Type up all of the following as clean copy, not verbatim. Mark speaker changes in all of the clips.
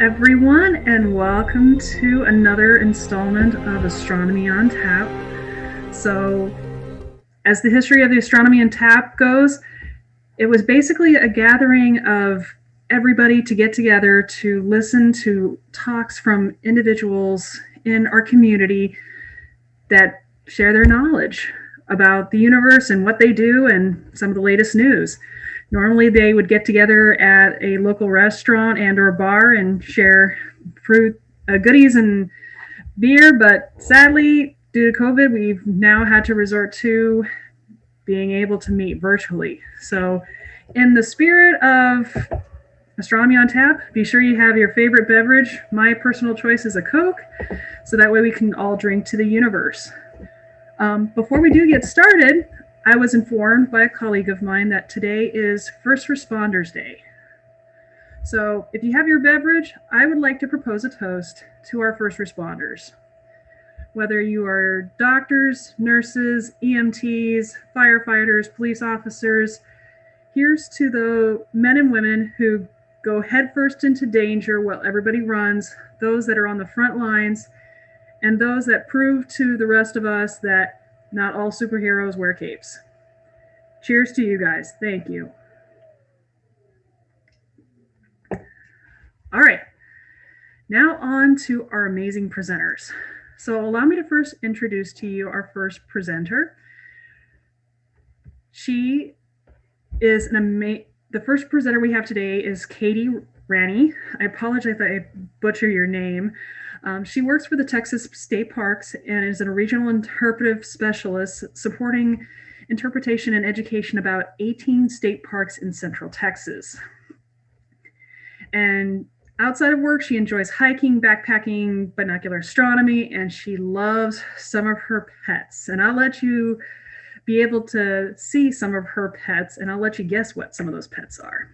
Speaker 1: everyone, and welcome to another installment of Astronomy on Tap. So, as the history of the Astronomy on Tap goes, it was basically a gathering of everybody to get together to listen to talks from individuals in our community that share their knowledge about the universe and what they do and some of the latest news. Normally they would get together at a local restaurant and or bar and share fruit, goodies and beer, but sadly, due to COVID, we've now had to resort to being able to meet virtually. So in the spirit of Astronomy on Tap, be sure you have your favorite beverage. My personal choice is a Coke, so that way we can all drink to the universe. Before we do get started, I was informed by a colleague of mine that today is First Responders Day. So if you have your beverage, I would like to propose a toast to our first responders. Whether you are doctors, nurses, EMTs, firefighters, police officers, here's to the men and women who go headfirst into danger while everybody runs, those that are on the front lines, and those that prove to the rest of us that not all superheroes wear capes. Cheers to you guys. Thank you. All right. Now on to our amazing presenters. So allow me to first introduce to you our first presenter. She is the first presenter we have today is Katie Raney. I apologize if I butcher your name. She works for the Texas State Parks and is a regional interpretive specialist supporting interpretation and education about 18 state parks in Central Texas. And outside of work, she enjoys hiking, backpacking, binocular astronomy, and she loves some of her pets. And I'll let you be able to see some of her pets, and I'll let you guess what some of those pets are.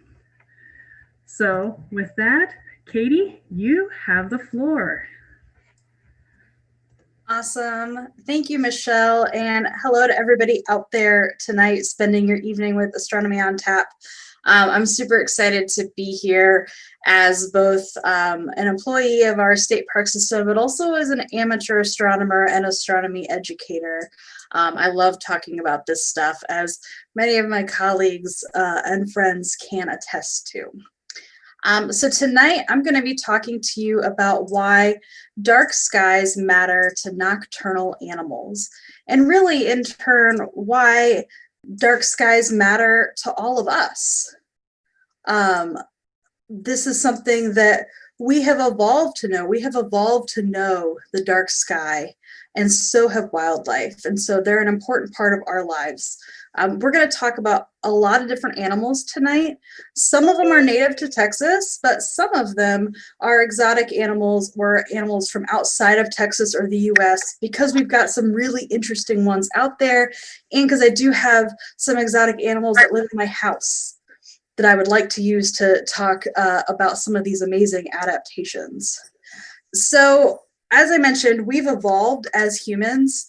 Speaker 1: So with that, Katie, you have the floor.
Speaker 2: Awesome. Thank you, Michelle. And hello to everybody out there tonight spending your evening with Astronomy on Tap. I'm super excited to be here as both an employee of our state park system, but also as an amateur astronomer and astronomy educator. I love talking about this stuff, as many of my colleagues and friends can attest to. So tonight I'm going to be talking to you about why dark skies matter to nocturnal animals, and really in turn why dark skies matter to all of us. This is something that we have evolved to know. We have evolved to know the dark sky, and so have wildlife. And so they're an important part of our lives. We're going to talk about a lot of different animals tonight. Some of them are native to Texas, but some of them are exotic animals or animals from outside of Texas or the US, because we've got some really interesting ones out there, and because I do have some exotic animals that live in my house that I would like to use to talk about some of these amazing adaptations. So, as I mentioned, we've evolved as humans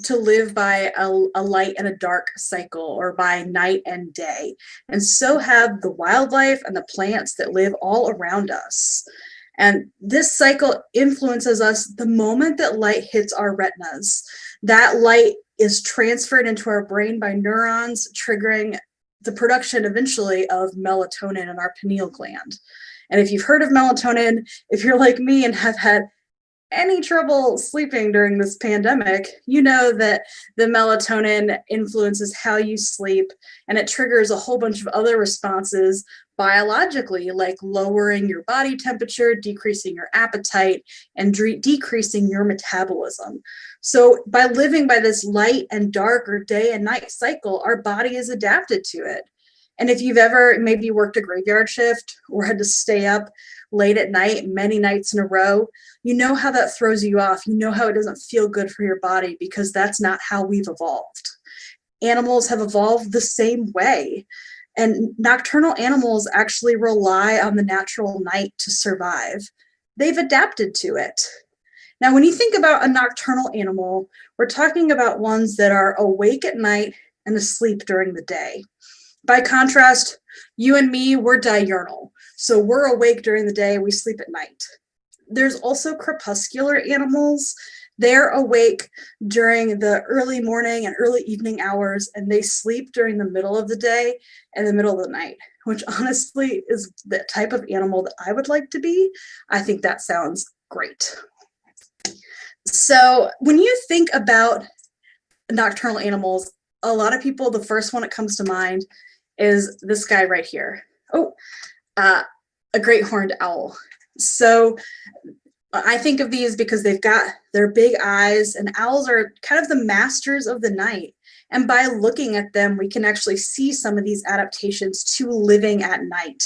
Speaker 2: to live by a light and a dark cycle, or by night and day. And so have the wildlife and the plants that live all around us. And this cycle influences us the moment that light hits our retinas. That light is transferred into our brain by neurons, triggering the production eventually of melatonin in our pineal gland. And if you've heard of melatonin, if you're like me and have had any trouble sleeping during this pandemic, you know that the melatonin influences how you sleep, and it triggers a whole bunch of other responses biologically, like lowering your body temperature, decreasing your appetite, and decreasing your metabolism. So by living by this light and dark or day and night cycle, our body is adapted to it. And if you've ever maybe worked a graveyard shift or had to stay up late at night, many nights in a row, you know how that throws you off. You know how it doesn't feel good for your body, because that's not how we've evolved. Animals have evolved the same way. And nocturnal animals actually rely on the natural night to survive. They've adapted to it. Now, when you think about a nocturnal animal, we're talking about ones that are awake at night and asleep during the day. By contrast, you and me, we're diurnal. So we're awake during the day, we sleep at night. There's also crepuscular animals. They're awake during the early morning and early evening hours, and they sleep during the middle of the day and the middle of the night, which honestly is the type of animal that I would like to be. I think that sounds great. So when you think about nocturnal animals, a lot of people, the first one that comes to mind is this guy right here. A great horned owl. So I think of these because they've got their big eyes, and owls are kind of the masters of the night. And by looking at them, we can actually see some of these adaptations to living at night.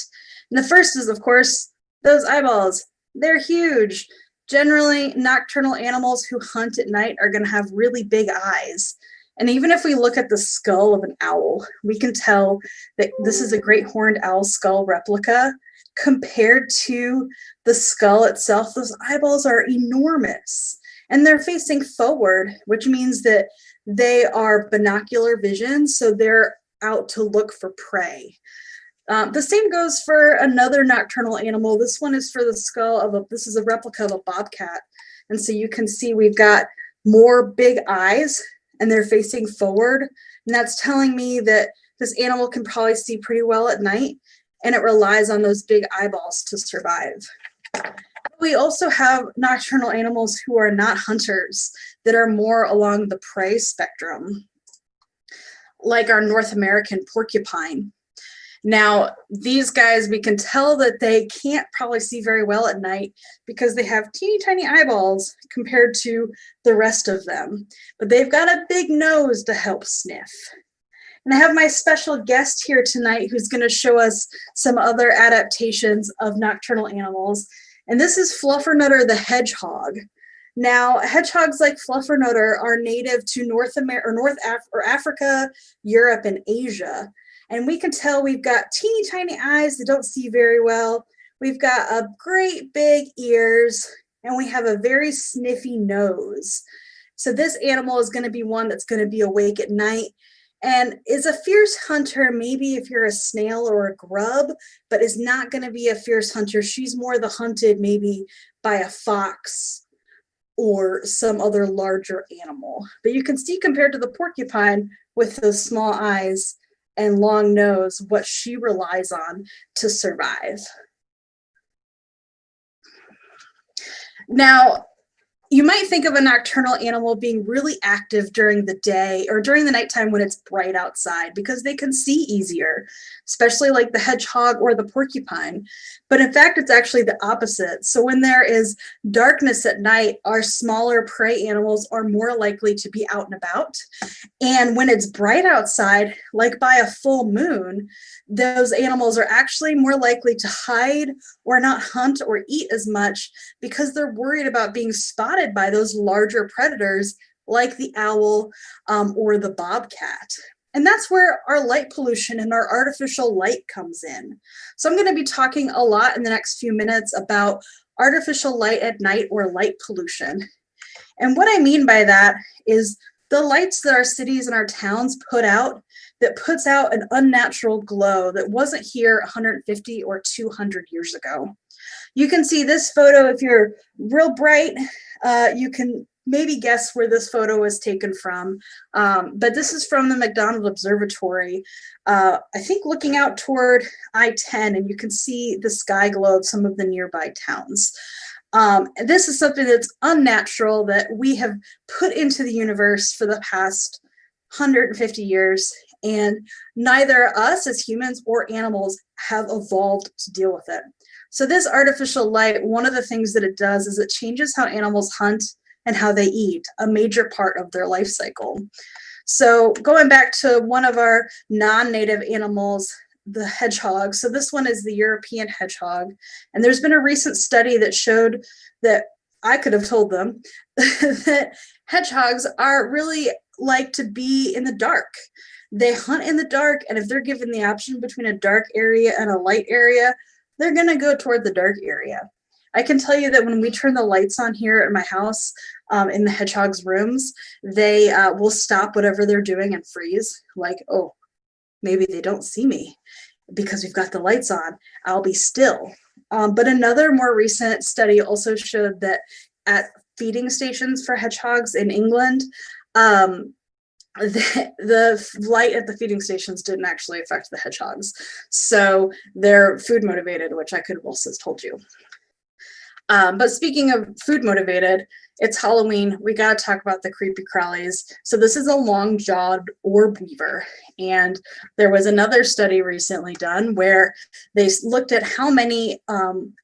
Speaker 2: And the first is, of course, those eyeballs. They're huge. Generally, nocturnal animals who hunt at night are going to have really big eyes. And even if we look at the skull of an owl, we can tell that this is a great horned owl skull replica. Compared to the skull itself, those eyeballs are enormous. And they're facing forward, which means that they are binocular vision, so they're out to look for prey. The same goes for another nocturnal animal. This one is for the skull of this is a replica of a bobcat. And so you can see we've got more big eyes, and they're facing forward. And that's telling me that this animal can probably see pretty well at night, and it relies on those big eyeballs to survive. We also have nocturnal animals who are not hunters, that are more along the prey spectrum, like our North American porcupine. Now, these guys, we can tell that they can't probably see very well at night because they have teeny tiny eyeballs compared to the rest of them, but they've got a big nose to help sniff. And I have my special guest here tonight who's going to show us some other adaptations of nocturnal animals. And this is Fluffernutter the hedgehog. Now, hedgehogs like Fluffernutter are native to North Africa, Europe, and Asia. And we can tell we've got teeny tiny eyes that don't see very well. We've got a great big ears, and we have a very sniffy nose. So this animal is going to be one that's going to be awake at night and is a fierce hunter, maybe if you're a snail or a grub, but is not going to be a fierce hunter. She's more the hunted maybe by a fox or some other larger animal. But you can see compared to the porcupine with those small eyes and long nose, what she relies on to survive. Now, you might think of a nocturnal animal being really active during the day or during the nighttime when it's bright outside because they can see easier, especially like the hedgehog or the porcupine. But in fact, it's actually the opposite. So when there is darkness at night, our smaller prey animals are more likely to be out and about. And when it's bright outside, like by a full moon, those animals are actually more likely to hide or not hunt or eat as much because they're worried about being spotted by those larger predators like the owl or the bobcat. And that's where our light pollution and our artificial light comes in. So I'm going to be talking a lot in the next few minutes about artificial light at night or light pollution. And what I mean by that is the lights that our cities and our towns put out that puts out an unnatural glow that wasn't here 150 or 200 years ago. You can see this photo if you're real bright. You can maybe guess where this photo was taken from, but this is from the McDonald Observatory. I think looking out toward I-10, and you can see the sky glow of some of the nearby towns. This is something that's unnatural that we have put into the universe for the past 150 years, and neither us as humans or animals have evolved to deal with it. So this artificial light, one of the things that it does is it changes how animals hunt and how they eat, a major part of their life cycle. So going back to one of our non-native animals, the hedgehog. So this one is the European hedgehog. And there's been a recent study that showed that I could have told them that hedgehogs are really like to be in the dark. They hunt in the dark, and if they're given the option between a dark area and a light area, they're going to go toward the dark area. I can tell you that when we turn the lights on here at my house, in the hedgehog's rooms, they will stop whatever they're doing and freeze, like, oh, maybe they don't see me. because we've got the lights on, I'll be still. But another more recent study also showed that at feeding stations for hedgehogs in England, the light at the feeding stations didn't actually affect the hedgehogs. So they're food motivated, which I could have also told you. But speaking of food motivated, it's Halloween. We got to talk about the creepy crawlies. So this is a long-jawed orb weaver. And there was another study recently done where they looked at how many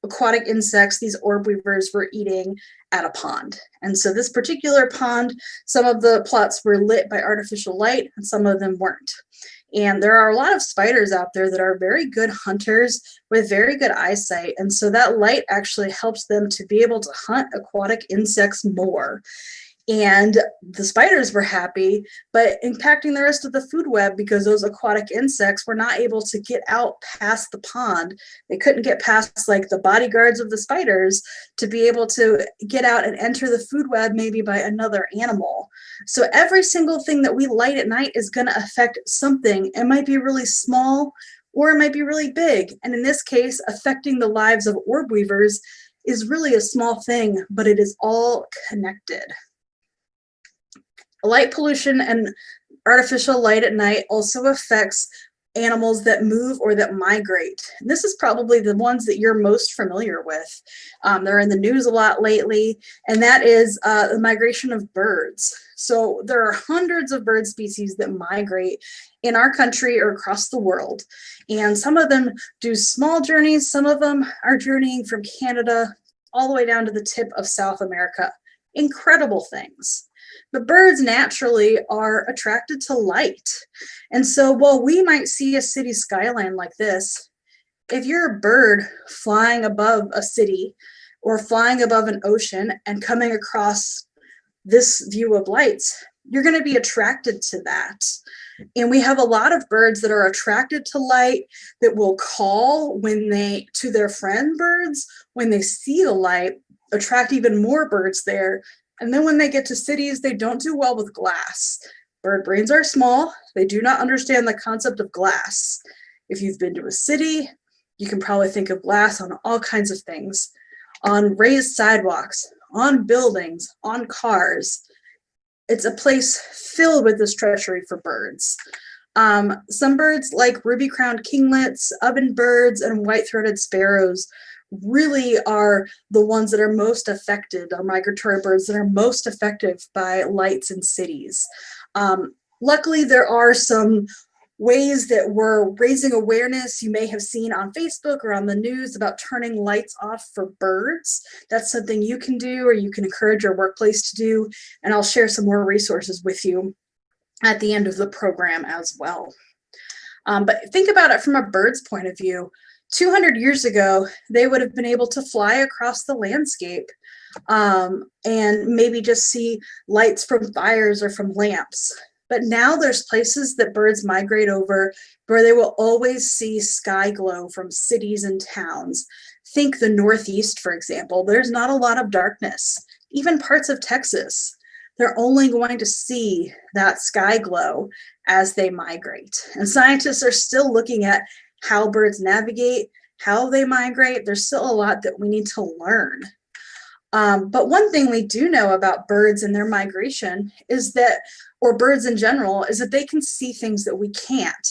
Speaker 2: aquatic insects these orb weavers were eating at a pond. And so this particular pond, some of the plots were lit by artificial light and some of them weren't. And there are a lot of spiders out there that are very good hunters with very good eyesight. And so that light actually helps them to be able to hunt aquatic insects more. And the spiders were happy, but impacting the rest of the food web because those aquatic insects were not able to get out past the pond. They couldn't get past like the bodyguards of the spiders to be able to get out and enter the food web maybe by another animal. So every single thing that we light at night is going to affect something. It might be really small or it might be really big. And in this case, affecting the lives of orb weavers is really a small thing, but it is all connected. Light pollution and artificial light at night also affects animals that move or that migrate. And this is probably the ones that you're most familiar with. They're in the news a lot lately, and that is the migration of birds. So there are hundreds of bird species that migrate in our country or across the world. And some of them do small journeys. Some of them are journeying from Canada all the way down to the tip of South America. Incredible things. But birds naturally are attracted to light. And so while we might see a city skyline like this, if you're a bird flying above a city or flying above an ocean and coming across this view of lights, you're going to be attracted to that. And we have a lot of birds that are attracted to light that will call to their friend birds when they see the light, attract even more birds there. And then when they get to cities, they don't do well with glass. Bird brains are small. They do not understand the concept of glass. If you've been to a city, you can probably think of glass on all kinds of things, on raised sidewalks, on buildings, on cars. It's a place filled with this treachery for birds. Some birds like ruby-crowned kinglets, ovenbirds, and white-throated sparrows really are the ones that are most affected, are migratory birds that are most effective by lights in cities. Luckily, there are some ways that we're raising awareness. You may have seen on Facebook or on the news about turning lights off for birds. That's something you can do or you can encourage your workplace to do. And I'll share some more resources with you at the end of the program as well. But think about it from a bird's point of view. 200 years ago, they would have been able to fly across the landscape and maybe just see lights from fires or from lamps. But now there's places that birds migrate over where they will always see sky glow from cities and towns. Think the Northeast, for example. There's not a lot of darkness. Even parts of Texas, they're only going to see that sky glow as they migrate. And scientists are still looking at how birds navigate, how they migrate. There's still a lot that we need to learn. But one thing we do know about birds and their migration is that, or birds in general, is that they can see things that we can't.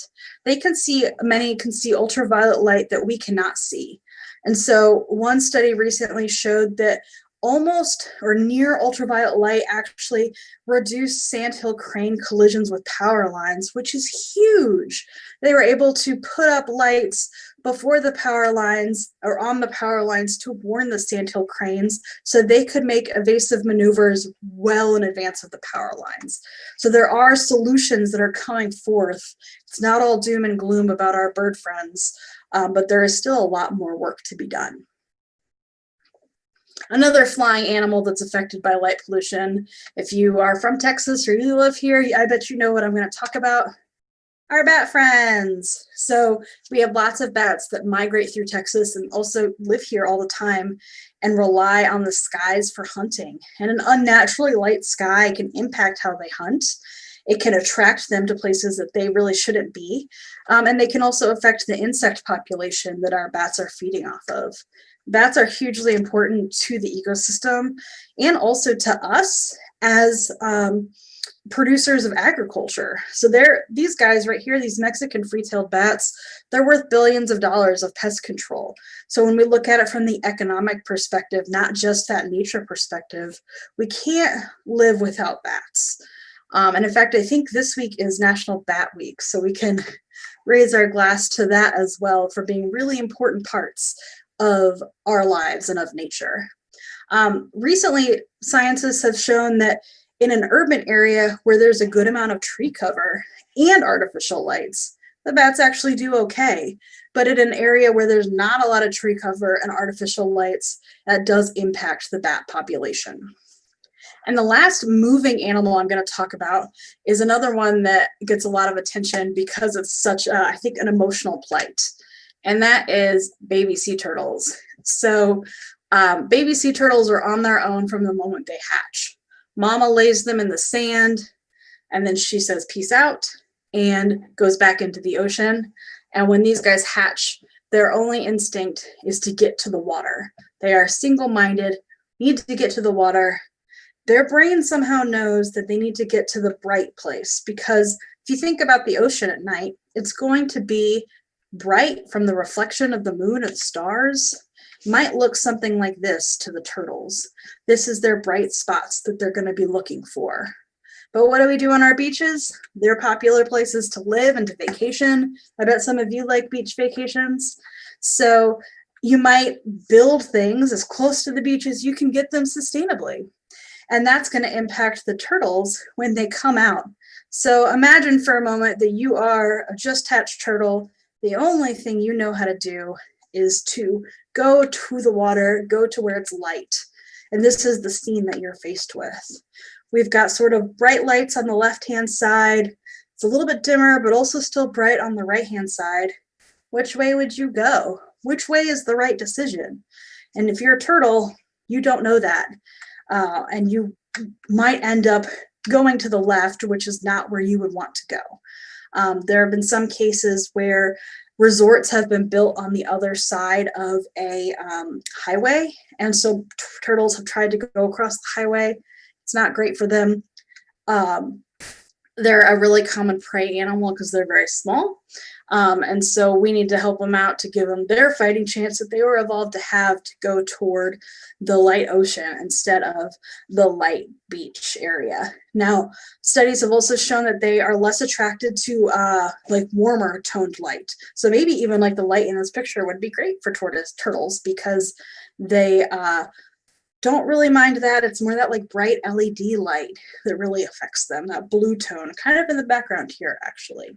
Speaker 2: Many can see ultraviolet light that we cannot see. And so one study recently showed that almost or near ultraviolet light actually reduced sandhill crane collisions with power lines, which is huge. They were able to put up lights before the power lines or on the power lines to warn the sandhill cranes so they could make evasive maneuvers well in advance of the power lines. So there are solutions that are coming forth. It's not all doom and gloom about our bird friends, but there is still a lot more work to be done. Another flying animal that's affected by light pollution, if you are from Texas or you live here, I bet you know what I'm going to talk about. Our bat friends. So we have lots of bats that migrate through Texas and also live here all the time and rely on the skies for hunting. And an unnaturally light sky can impact how they hunt. It can attract them to places that they really shouldn't be. And they can also affect the insect population that our bats are feeding off of. Bats are hugely important to the ecosystem and also to us as producers of agriculture. So these guys right here, these Mexican free-tailed bats, they're worth billions of dollars of pest control. So when we look at it from the economic perspective, not just that nature perspective, we can't live without bats. And in fact, I think this week is National Bat Week, so we can raise our glass to that as well for being really important parts of our lives and of nature. Recently, scientists have shown that in an urban area where there's a good amount of tree cover and artificial lights, the bats actually do okay. But in an area where there's not a lot of tree cover and artificial lights, that does impact the bat population. And the last moving animal I'm going to talk about is another one that gets a lot of attention because it's such, I think, an emotional plight. And that is baby sea turtles. So baby sea turtles are on their own from the moment they hatch. Mama lays them in the sand, and then she says, peace out, and goes back into the ocean. And when these guys hatch, their only instinct is to get to the water. They are single-minded, need to get to the water. Their brain somehow knows that they need to get to the bright place, because if you think about the ocean at night, it's going to be bright from the reflection of the moon and the stars. Might look something like this to the turtles. This is their bright spots that they're going to be looking for. But what do we do on our beaches? They're popular places to live and to vacation. I bet some of you like beach vacations. So you might build things as close to the beach as you can get them sustainably. And that's going to impact the turtles when they come out. So imagine for a moment that you are a just hatched turtle. The only thing you know how to do is to go to the water, go to where it's light. And this is the scene that you're faced with. We've got sort of bright lights on the left-hand side. It's a little bit dimmer, but also still bright on the right-hand side. Which way would you go? Which way is the right decision? And if you're a turtle, you don't know that. And you might end up going to the left, which is not where you would want to go. There have been some cases where resorts have been built on the other side of a highway, and so turtles have tried to go across the highway. It's not great for them. They're a really common prey animal because they're very small, and so we need to help them out to give them their fighting chance that they were evolved to have to go toward the light ocean instead of the light beach area. Now, studies have also shown that they are less attracted to like warmer toned light. So maybe even like the light in this picture would be great for turtles because they don't really mind that. It's more that like bright LED light that really affects them, that blue tone, kind of in the background here, actually.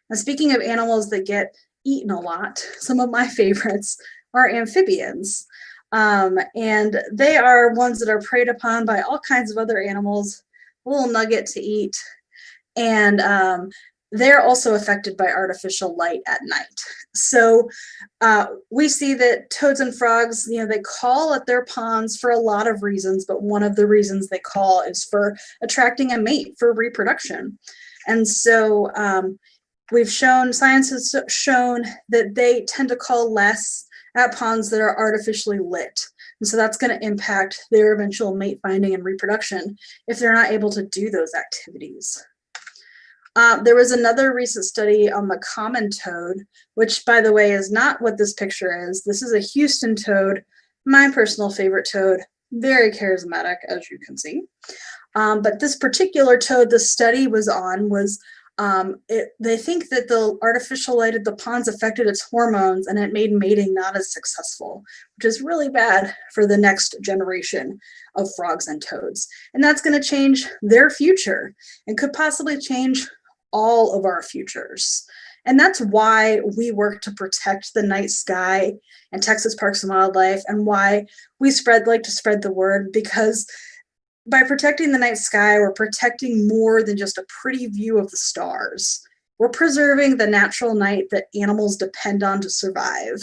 Speaker 2: And speaking of animals that get eaten a lot, some of my favorites are amphibians. And they are ones that are preyed upon by all kinds of other animals, a little nugget to eat. And they're also affected by artificial light at night. So we see that toads and frogs, they call at their ponds for a lot of reasons, but one of the reasons they call is for attracting a mate for reproduction. And so science has shown that they tend to call less at ponds that are artificially lit. And so that's going to impact their eventual mate finding and reproduction if they're not able to do those activities. There was another recent study on the common toad, which, by the way, is not what this picture is. This is a Houston toad, my personal favorite toad, very charismatic, as you can see. But this particular toad the study was on was, they think that the artificial light at the ponds affected its hormones and it made mating not as successful, which is really bad for the next generation of frogs and toads. And that's going to change their future and could possibly change all of our futures. And that's why we work to protect the night sky and Texas Parks and Wildlife, and why we like to spread the word, because by protecting the night sky, we're protecting more than just a pretty view of the stars. We're preserving the natural night that animals depend on to survive.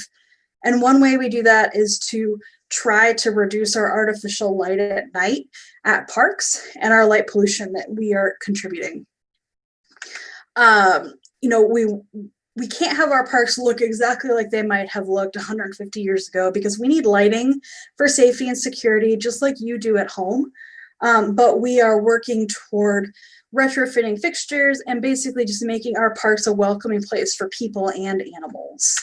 Speaker 2: And one way we do that is to try to reduce our artificial light at night at parks and our light pollution that we are contributing. You know, we can't have our parks look exactly like they might have looked 150 years ago because we need lighting for safety and security, just like you do at home. But we are working toward retrofitting fixtures and basically just making our parks a welcoming place for people and animals.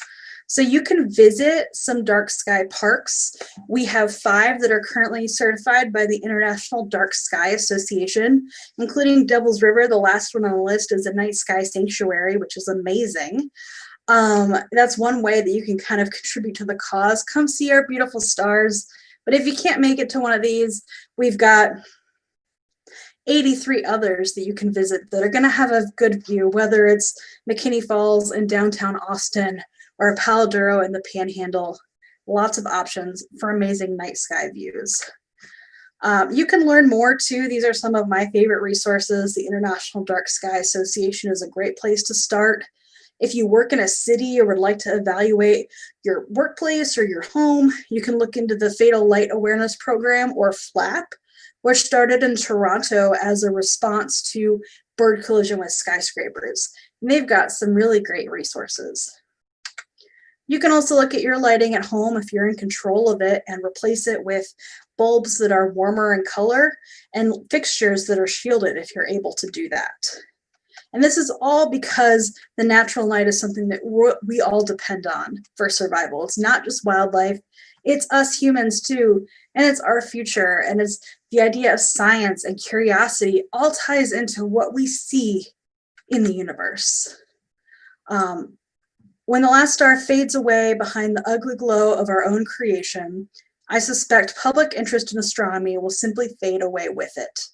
Speaker 2: So you can visit some dark sky parks. We have 5 that are currently certified by the International Dark Sky Association, including Devil's River. The last one on the list is a night sky sanctuary, which is amazing. That's one way that you can kind of contribute to the cause. Come see our beautiful stars. But if you can't make it to one of these, we've got 83 others that you can visit that are going to have a good view, whether it's McKinney Falls in downtown Austin or Palo Duro in the Panhandle. Lots of options for amazing night sky views. You can learn more too. These are some of my favorite resources. The International Dark Sky Association is a great place to start. If you work in a city or would like to evaluate your workplace or your home, you can look into the Fatal Light Awareness Program, or FLAP, which started in Toronto as a response to bird collision with skyscrapers. And they've got some really great resources. You can also look at your lighting at home if you're in control of it and replace it with bulbs that are warmer in color and fixtures that are shielded if you're able to do that. And this is all because the natural light is something that we all depend on for survival. It's not just wildlife, it's us humans too, and it's our future, and it's the idea of science and curiosity all ties into what we see in the universe. When the last star fades away behind the ugly glow of our own creation, I suspect public interest in astronomy will simply fade away with it.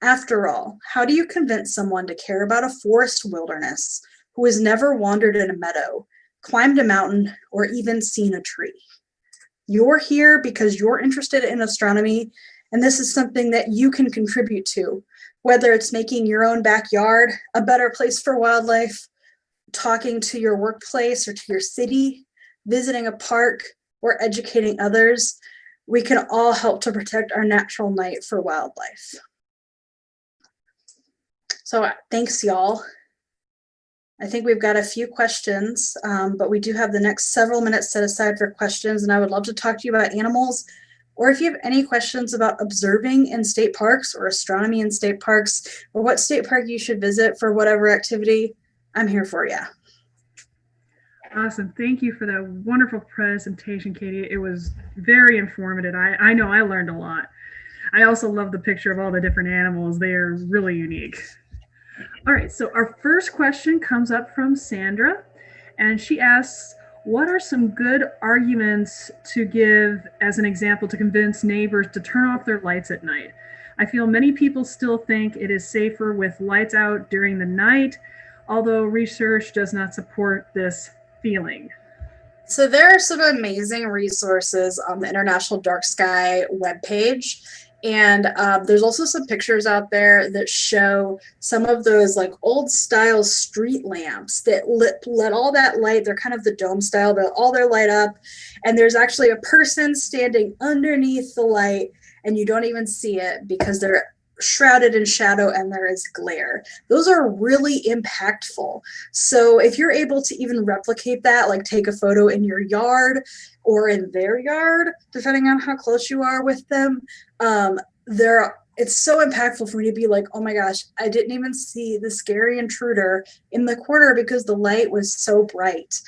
Speaker 2: After all, how do you convince someone to care about a forest wilderness who has never wandered in a meadow, climbed a mountain, or even seen a tree? You're here because you're interested in astronomy, and this is something that you can contribute to, whether it's making your own backyard a better place for wildlife, talking to your workplace or to your city, visiting a park, or educating others. We can all help to protect our natural night for wildlife. So thanks, y'all. I think we've got a few questions, but we do have the next several minutes set aside for questions, and I would love to talk to you about animals, or if you have any questions about observing in state parks or astronomy in state parks, or what state park you should visit for whatever activity, I'm here for you.
Speaker 1: Awesome. Thank you for that wonderful presentation, Katie. It was very informative. I know I learned a lot. I also love the picture of all the different animals. They are really unique. All right, so our first question comes up from Sandra, and she asks, what are some good arguments to give as an example to convince neighbors to turn off their lights at night? I feel many people still think it is safer with lights out during the night, although research does not support this feeling.
Speaker 2: So there are some amazing resources on the International Dark Sky webpage. And there's also some pictures out there that show some of those like old style street lamps that let all that light, they're kind of the dome style, but all their light up. And there's actually a person standing underneath the light and you don't even see it because they're shrouded in shadow and there is glare. Those are really impactful. So if you're able to even replicate that, like take a photo in your yard or in their yard, depending on how close you are with them, it's so impactful for me to be like, oh my gosh, I didn't even see the scary intruder in the corner because the light was so bright.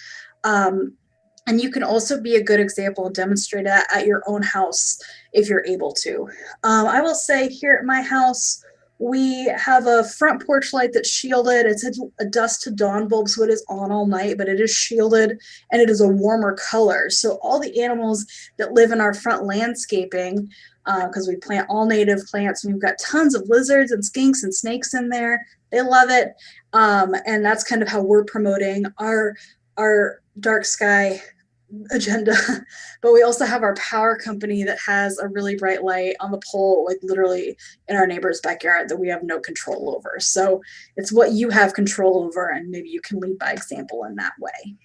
Speaker 2: And you can also be a good example and demonstrate that at your own house if you're able to. I will say here at my house, we have a front porch light that's shielded. It's a dusk to dawn bulb, so it is on all night, but it is shielded and it is a warmer color. So all the animals that live in our front landscaping, because we plant all native plants, and we've got tons of lizards and skinks and snakes in there. They love it. And that's kind of how we're promoting our dark sky agenda. But we also have our power company that has a really bright light on the pole, like literally in our neighbor's backyard, that we have no control over. So it's what you have control over, and maybe you can lead by example in that way.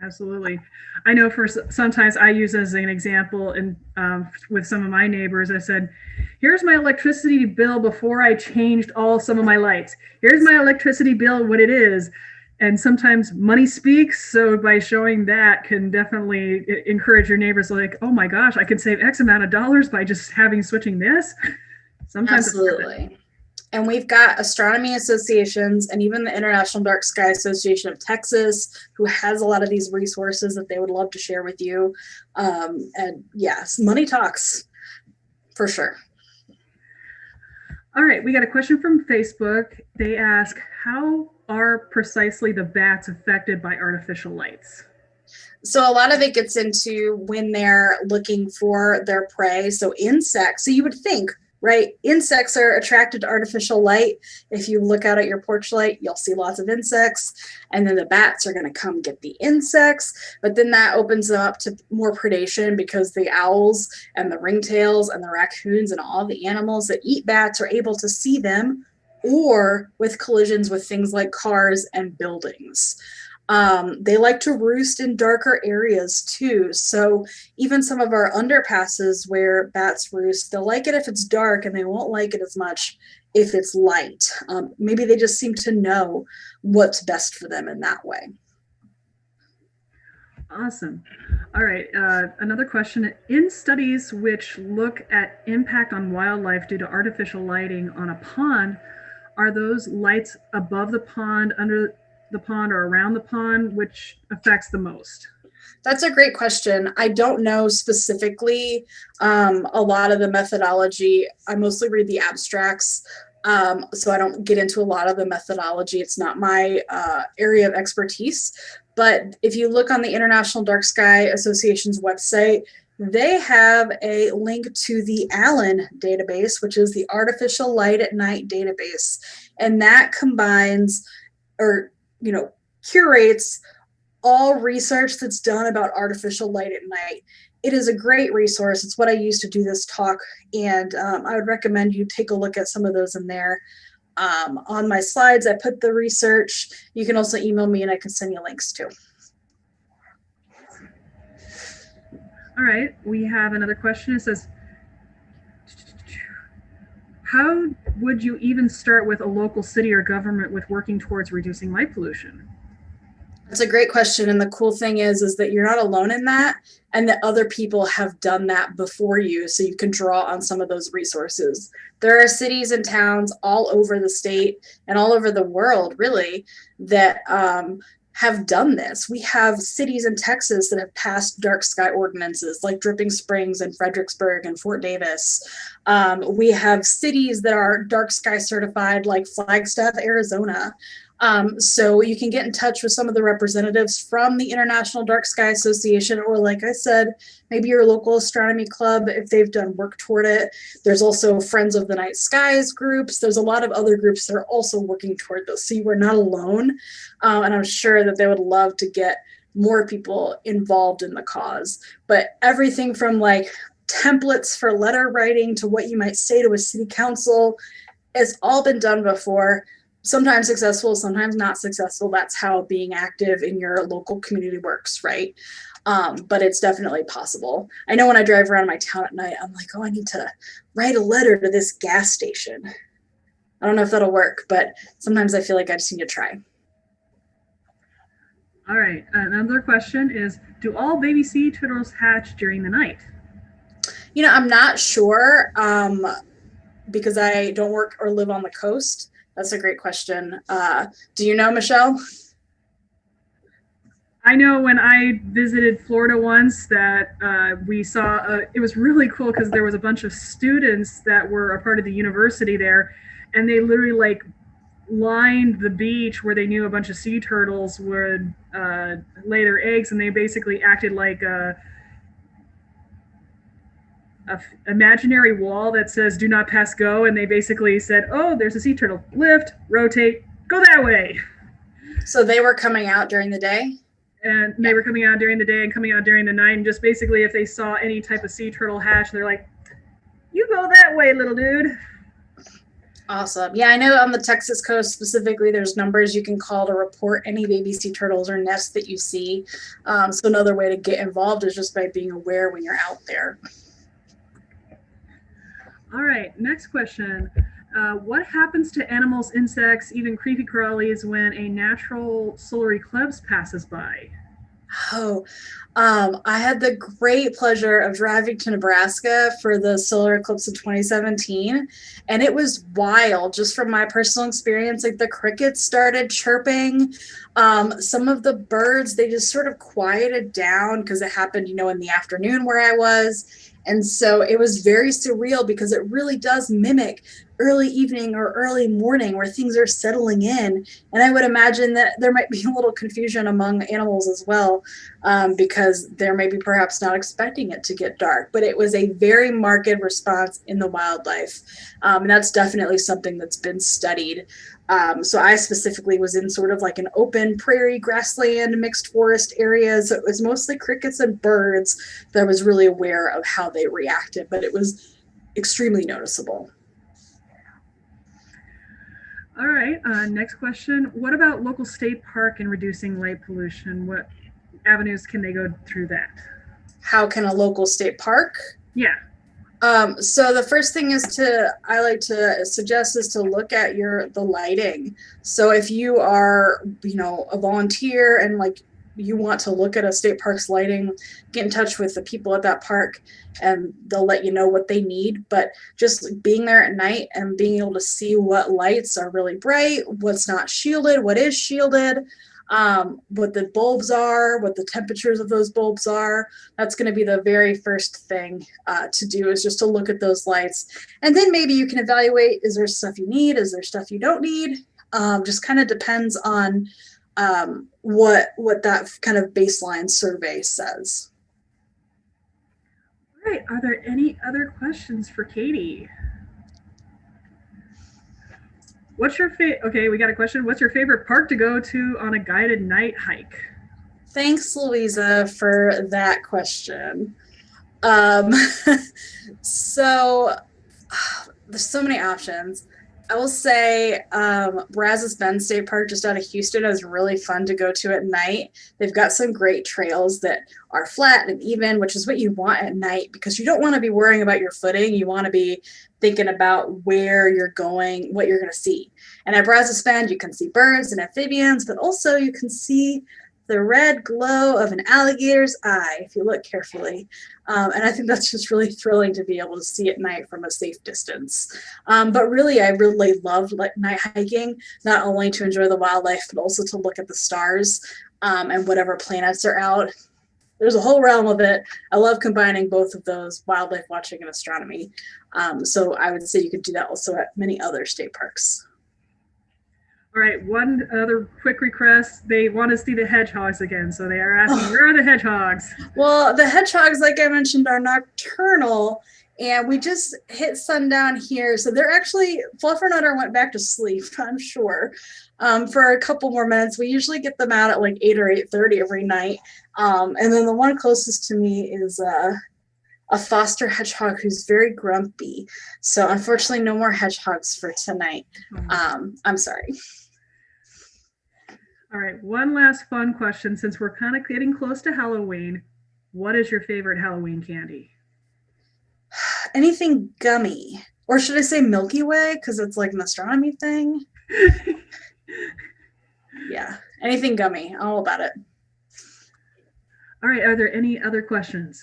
Speaker 1: Absolutely. I know for sometimes I use as an example and with some of my neighbors, I said, here's my electricity bill before I changed some of my lights. Here's my electricity bill, what it is. And sometimes money speaks. So by showing that can definitely encourage your neighbors like, oh my gosh, I can save X amount of dollars by just switching this. Sometimes it's worth it.
Speaker 2: Absolutely. And we've got astronomy associations and even the International Dark Sky Association of Texas, who has a lot of these resources that they would love to share with you. And yes, money talks for sure.
Speaker 1: All right, we got a question from Facebook. They ask, how are precisely the bats affected by artificial lights?
Speaker 2: So a lot of it gets into when they're looking for their prey. So insects. So you would think, right? Insects are attracted to artificial light. If you look out at your porch light, you'll see lots of insects. And then the bats are going to come get the insects. But then that opens them up to more predation because the owls and the ringtails and the raccoons and all the animals that eat bats are able to see them, or with collisions with things like cars and buildings. They like to roost in darker areas too. So even some of our underpasses where bats roost, they'll like it if it's dark and they won't like it as much if it's light. Maybe they just seem to know what's best for them in that way.
Speaker 1: Awesome. All right. Another question. In studies which look at impact on wildlife due to artificial lighting on a pond, are those lights above the pond, under the pond, or around the pond, which affects the most?
Speaker 2: That's a great question. I don't know specifically a lot of the methodology. I mostly read the abstracts, so I don't get into a lot of the methodology. It's not my area of expertise. But if you look on the International Dark Sky Association's website, they have a link to the ALLEN database, which is the Artificial Light at Night database. And that combines or curates all research that's done about artificial light at night. It is a great resource. It's what I use to do this talk, and I would recommend you take a look at some of those in there. On my slides, I put the research. You can also email me and I can send you links too.
Speaker 1: All right, we have another question. It says, how would you even start with a local city or government with working towards reducing light pollution?
Speaker 2: That's a great question. And the cool thing is that you're not alone in that, and that other people have done that before you. So you can draw on some of those resources. There are cities and towns all over the state and all over the world, really, that have done this. We have cities in Texas that have passed dark sky ordinances like Dripping Springs and Fredericksburg and Fort Davis. We have cities that are dark sky certified like Flagstaff, Arizona. So you can get in touch with some of the representatives from the International Dark Sky Association, or like I said, maybe your local astronomy club if they've done work toward it. There's also Friends of the Night Skies groups. There's a lot of other groups that are also working toward this. So you are not alone. And I'm sure that they would love to get more people involved in the cause. But everything from like templates for letter writing to what you might say to a city council has all been done before. Sometimes successful, sometimes not successful. That's how being active in your local community works, right? But it's definitely possible. I know when I drive around my town at night, I'm like, oh, I need to write a letter to this gas station. I don't know if that'll work, but sometimes I feel like I just need to try.
Speaker 1: All right, another question is, do all baby sea turtles hatch during the night?
Speaker 2: I'm not sure because I don't work or live on the coast. That's a great question. Do you know, Michelle?
Speaker 1: I know when I visited Florida once that we saw, it was really cool because there was a bunch of students that were a part of the university there, and they literally like lined the beach where they knew a bunch of sea turtles would lay their eggs, and they basically acted like a imaginary wall that says do not pass go, and they basically said, oh, there's a sea turtle, lift, rotate, go that way.
Speaker 2: So they were coming out during the day?
Speaker 1: And they were coming out during the day and coming out during the night, and just basically if they saw any type of sea turtle hatch, they're like, you go that way, little dude.
Speaker 2: Awesome. Yeah, I know on the Texas coast specifically, there's numbers you can call to report any baby sea turtles or nests that you see. So another way to get involved is just by being aware when you're out there.
Speaker 1: All right, next question. What happens to animals, insects, even creepy crawlies when a natural solar eclipse passes by?
Speaker 2: Oh, I had the great pleasure of driving to Nebraska for the solar eclipse of 2017, and it was wild just from my personal experience. Like the crickets started chirping. Some of the birds, they just sort of quieted down because it happened, in the afternoon where I was. And so it was very surreal because it really does mimic early evening or early morning where things are settling in. And I would imagine that there might be a little confusion among animals as well, because they're maybe perhaps not expecting it to get dark. But it was a very marked response in the wildlife. And that's definitely something that's been studied. So I specifically was in sort of like an open prairie, grassland, mixed forest area. So it was mostly crickets and birds that I was really aware of how they reacted, but it was extremely noticeable.
Speaker 1: All right, next question. What about local state park and reducing light pollution? What avenues can they go through that?
Speaker 2: How can a local state park?
Speaker 1: Yeah.
Speaker 2: So the first thing I like to suggest is to look at the lighting. So if you are, a volunteer and like you want to look at a state park's lighting, get in touch with the people at that park and they'll let you know what they need. But just being there at night and being able to see what lights are really bright, what's not shielded, what is shielded, what the bulbs are, what the temperatures of those bulbs are. That's going to be the very first thing to do, is just to look at those lights. And then maybe you can evaluate, is there stuff you need? Is there stuff you don't need? Just kind of depends on what that kind of baseline survey says.
Speaker 1: All right, are there any other questions for Katie? What's your okay, we got a question. What's your favorite park to go to on a guided night hike?
Speaker 2: Thanks, Louisa, for that question. Um, so there's so many options. I will say Brazos Bend State Park just out of Houston is really fun to go to at night. They've got some great trails that are flat and even, which is what you want at night because you don't want to be worrying about your footing. You want to be thinking about where you're going, what you're going to see. And at Brazos Bend, you can see birds and amphibians, but also you can see the red glow of an alligator's eye if you look carefully. And I think that's just really thrilling to be able to see at night from a safe distance. But really, I really love night hiking, not only to enjoy the wildlife, but also to look at the stars and whatever planets are out. There's a whole realm of it. I love combining both of those, wildlife watching and astronomy. So I would say you could do that also at many other state parks.
Speaker 1: All right, one other quick request. They want to see the hedgehogs again. So they are asking, where are the hedgehogs?
Speaker 2: Well, the hedgehogs, like I mentioned, are nocturnal. And we just hit sundown here. So they're actually, Fluffernutter went back to sleep, I'm sure, for a couple more minutes. We usually get them out at like 8 or 8:30 every night. And then the one closest to me is a foster hedgehog who's very grumpy. So unfortunately, no more hedgehogs for tonight. I'm sorry.
Speaker 1: All right, one last fun question. Since we're kind of getting close to Halloween, what is your favorite Halloween candy?
Speaker 2: Anything gummy. Or should I say Milky Way? Because it's like an astronomy thing. Yeah, anything gummy. I'm all about it.
Speaker 1: All right, are there any other questions?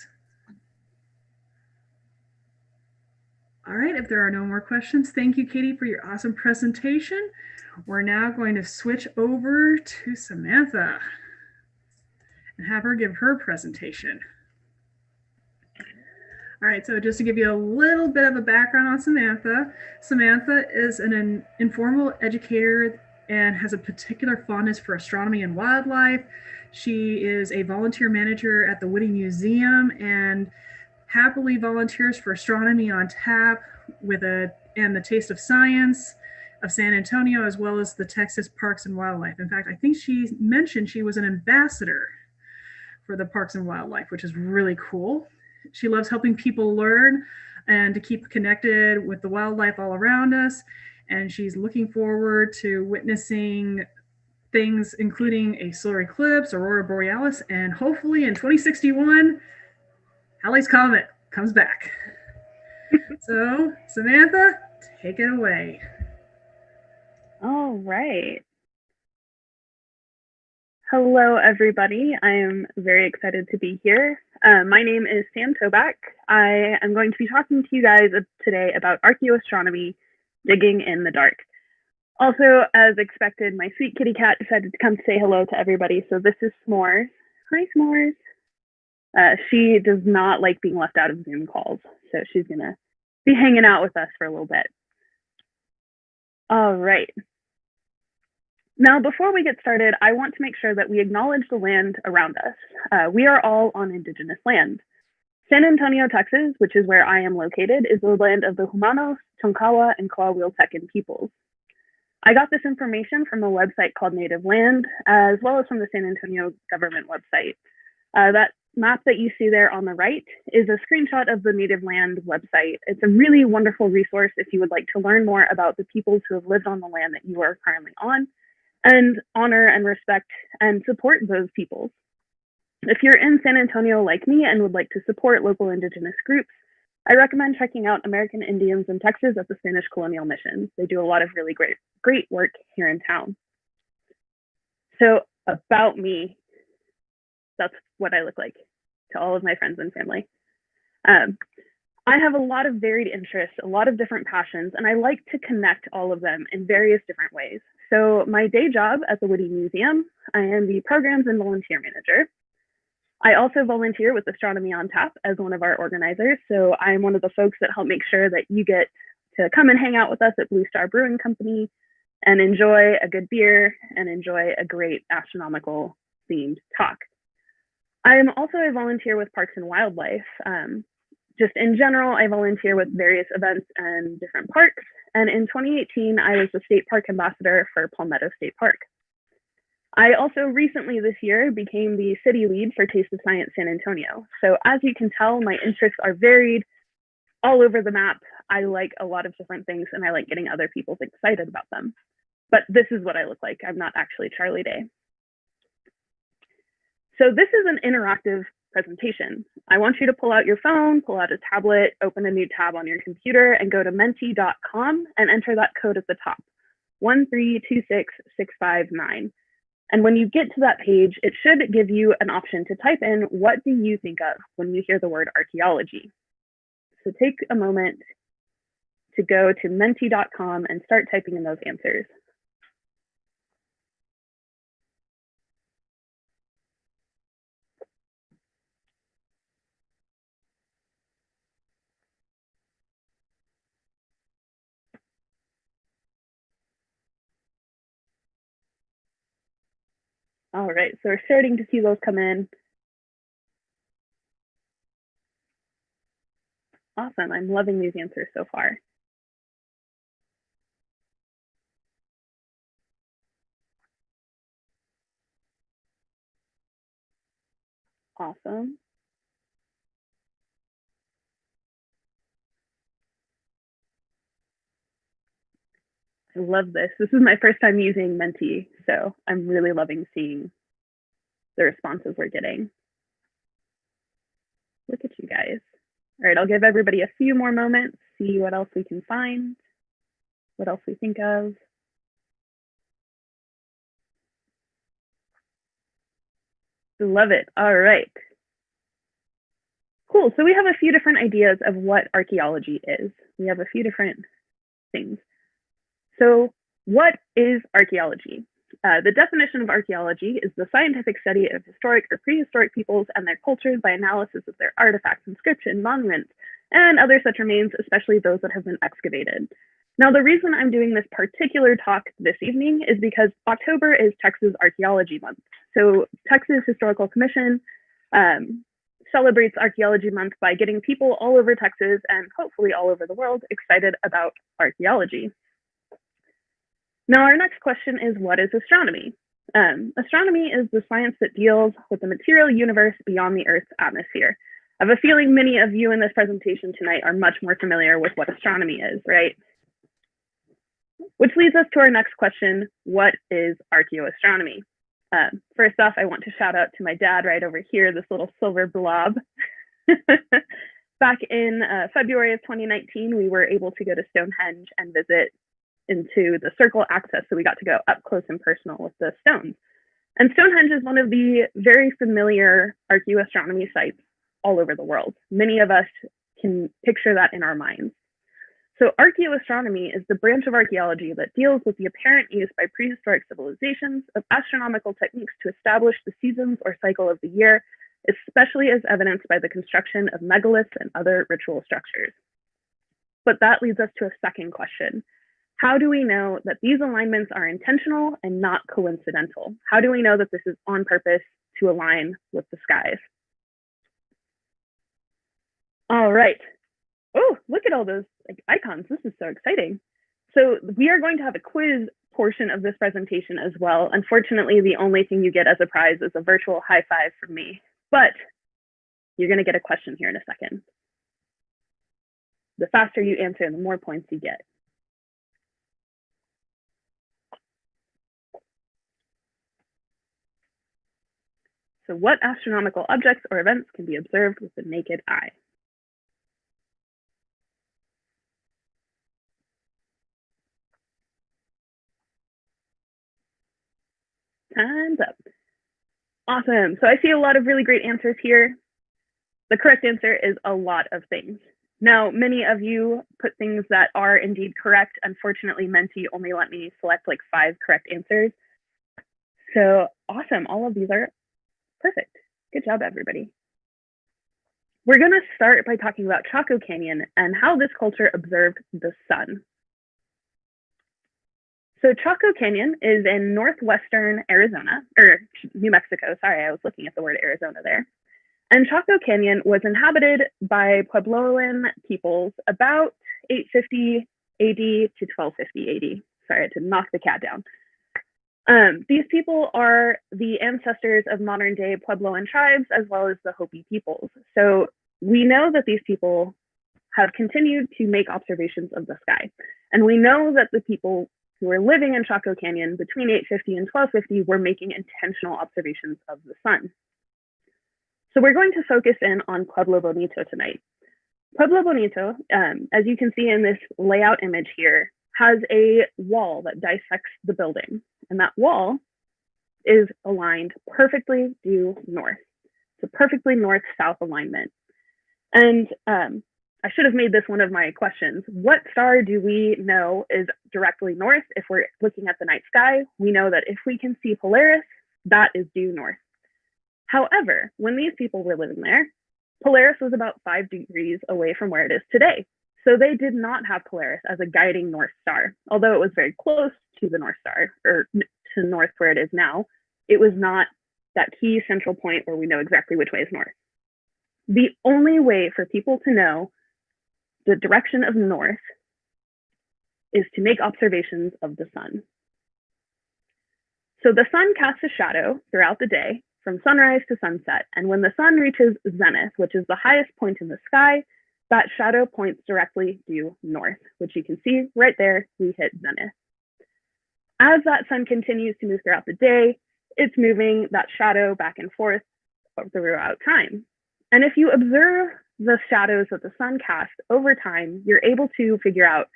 Speaker 1: All right, if there are no more questions, thank you, Katie, for your awesome presentation. We're now going to switch over to Samantha and have her give her presentation. All right, so just to give you a little bit of a background on Samantha, Samantha is an informal educator and has a particular fondness for astronomy and wildlife. She is a volunteer manager at the Witte Museum and happily volunteers for Astronomy on Tap and the Taste of Science of San Antonio, as well as the Texas Parks and Wildlife. In fact, I think she mentioned she was an ambassador for the Parks and Wildlife, which is really cool. She loves helping people learn and to keep connected with the wildlife all around us. and she's looking forward to witnessing things including a solar eclipse, aurora borealis, and hopefully in 2061, Halley's Comet comes back. So, Samantha, take it away.
Speaker 3: All right. Hello, everybody. I am very excited to be here. My name is Sam Toback. I am going to be talking to you guys today about archaeoastronomy, digging in the dark. Also, as expected, my sweet kitty cat decided to come say hello to everybody. So this is S'mores. Hi, S'mores. She does not like being left out of Zoom calls, so she's gonna be hanging out with us for a little bit. All right. Now, before we get started, I want to make sure that we acknowledge the land around us. We are all on indigenous land. San Antonio, Texas, which is where I am located, is the land of the Humanos, Tonkawa, and Coahuiltecan peoples. I got this information from a website called Native Land, as well as from the San Antonio government website. That map that you see there on the right is a screenshot of the Native Land website. It's a really wonderful resource if you would like to learn more about the peoples who have lived on the land that you are currently on, and honor and respect and support those peoples. If you're in San Antonio like me and would like to support local indigenous groups, I recommend checking out American Indians in Texas at the Spanish Colonial Mission. They do a lot of really great work here in town. So about me, that's what I look like to all of my friends and family. I have a lot of varied interests, a lot of different passions, and I like to connect all of them in various different ways. So my day job at the Witte Museum, I am the programs and volunteer manager. I also volunteer with Astronomy on Tap as one of our organizers. So I'm one of the folks that help make sure that you get to come and hang out with us at Blue Star Brewing Company and enjoy a good beer and enjoy a great astronomical themed talk. I am also a volunteer with Parks and Wildlife. Just in general, I volunteer with various events and different parks. And in 2018, I was the state park ambassador for Palmetto State Park. I also recently this year became the city lead for Taste of Science San Antonio. So as you can tell, my interests are varied, all over the map. I like a lot of different things and I like getting other people excited about them. But this is what I look like. I'm not actually Charlie Day. So this is an interactive presentation. I want you to pull out your phone, pull out a tablet, open a new tab on your computer and go to menti.com and enter that code at the top, 1326659. And when you get to that page, it should give you an option to type in, what do you think of when you hear the word archaeology? So take a moment to go to menti.com and start typing in those answers. All right, so we're starting to see those come in. Awesome, I'm loving these answers so far. Awesome. I love this. This is my first time using Menti, so I'm really loving seeing the responses we're getting. Look at you guys. All right, I'll give everybody a few more moments, see what else we can find, what else we think of. Love it. All right. Cool. So we have a few different ideas of what archaeology is. We have a few different things. So what is archaeology? The definition of archaeology is the scientific study of historic or prehistoric peoples and their cultures by analysis of their artifacts, inscriptions, monuments, and other such remains, especially those that have been excavated. Now, the reason I'm doing this particular talk this evening is because October is Texas Archaeology Month. So Texas Historical Commission celebrates Archaeology Month by getting people all over Texas and hopefully all over the world excited about archaeology. Now, our next question is, what is astronomy? Astronomy is the science that deals with the material universe beyond the Earth's atmosphere. I have a feeling many of you in this presentation tonight are much more familiar with what astronomy is, right? Which leads us to our next question: what is archaeoastronomy? First off, I want to shout out to my dad right over here, this little silver blob. Back in February of 2019, we were able to go to Stonehenge and visit into the circle access, so we got to go up close and personal with the stones. And Stonehenge is one of the very familiar archaeoastronomy sites all over the world. Many of us can picture that in our minds. So archaeoastronomy is the branch of archaeology that deals with the apparent use by prehistoric civilizations of astronomical techniques to establish the seasons or cycle of the year, especially as evidenced by the construction of megaliths and other ritual structures. But that leads us to a second question. How do we know that these alignments are intentional and not coincidental? How do we know that this is on purpose to align with the skies? All right. Oh, look at all those icons. This is so exciting. So we are going to have a quiz portion of this presentation as well. Unfortunately, the only thing you get as a prize is a virtual high five from me, but you're going to get a question here in a second. The faster you answer, the more points you get. So what astronomical objects or events can be observed with the naked eye? Time's up. Awesome. So I see a lot of really great answers here. The correct answer is a lot of things. Now, many of you put things that are indeed correct. Unfortunately, Menti only let me select like 5 correct answers. So awesome. All of these are perfect. Good job, everybody. We're going to start by talking about Chaco Canyon and how this culture observed the sun. So Chaco Canyon is in northwestern Arizona, or New Mexico. Sorry, I was looking at the word Arizona there. And Chaco Canyon was inhabited by Puebloan peoples about 850 AD to 1250 AD. Sorry, I had to knock the cat down. These people are the ancestors of modern day Puebloan tribes, as well as the Hopi peoples. So we know that these people have continued to make observations of the sky. And we know that the people who were living in Chaco Canyon between 850 and 1250 were making intentional observations of the sun. So we're going to focus in on Pueblo Bonito tonight. Pueblo Bonito, as you can see in this layout image here, has a wall that dissects the building. And that wall is aligned perfectly due north. It's a perfectly north-south alignment. And I should have made this one of my questions. What star do we know is directly north? If we're looking at the night sky, we know that if we can see Polaris, that is due north. However, when these people were living there, Polaris was about 5 degrees away from where it is today. So they did not have Polaris as a guiding North Star. Although it was very close to the North Star, or to north where it is now, it was not that key central point where we know exactly which way is north. The only way for people to know the direction of north is to make observations of the sun. So the sun casts a shadow throughout the day from sunrise to sunset. And when the sun reaches zenith, which is the highest point in the sky, that shadow points directly due north, which you can see right there, we hit zenith. As that sun continues to move throughout the day, it's moving that shadow back and forth throughout time. And if you observe the shadows that the sun casts over time, you're able to figure out,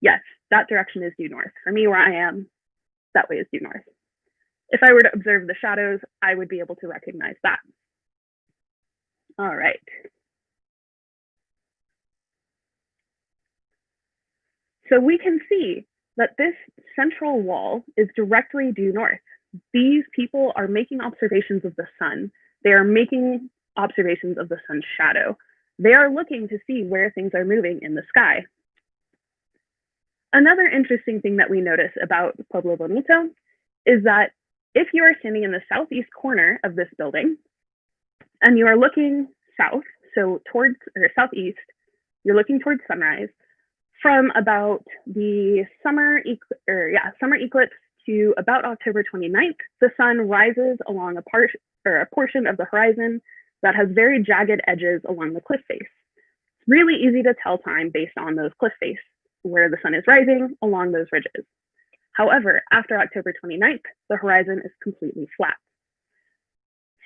Speaker 3: yes, that direction is due north. For me, where I am, that way is due north. If I were to observe the shadows, I would be able to recognize that. All right. So we can see that this central wall is directly due north. These people are making observations of the sun. They are making observations of the sun's shadow. They are looking to see where things are moving in the sky. Another interesting thing that we notice about Pueblo Bonito is that if you are standing in the southeast corner of this building and you are looking south, so towards, or southeast, you're looking towards sunrise, from about the summer eclipse to about October 29th, the sun rises along a portion of the horizon that has very jagged edges along the cliff face. It's really easy to tell time based on those cliff face. where the sun is rising along those ridges. However, after October 29th, the horizon is completely flat.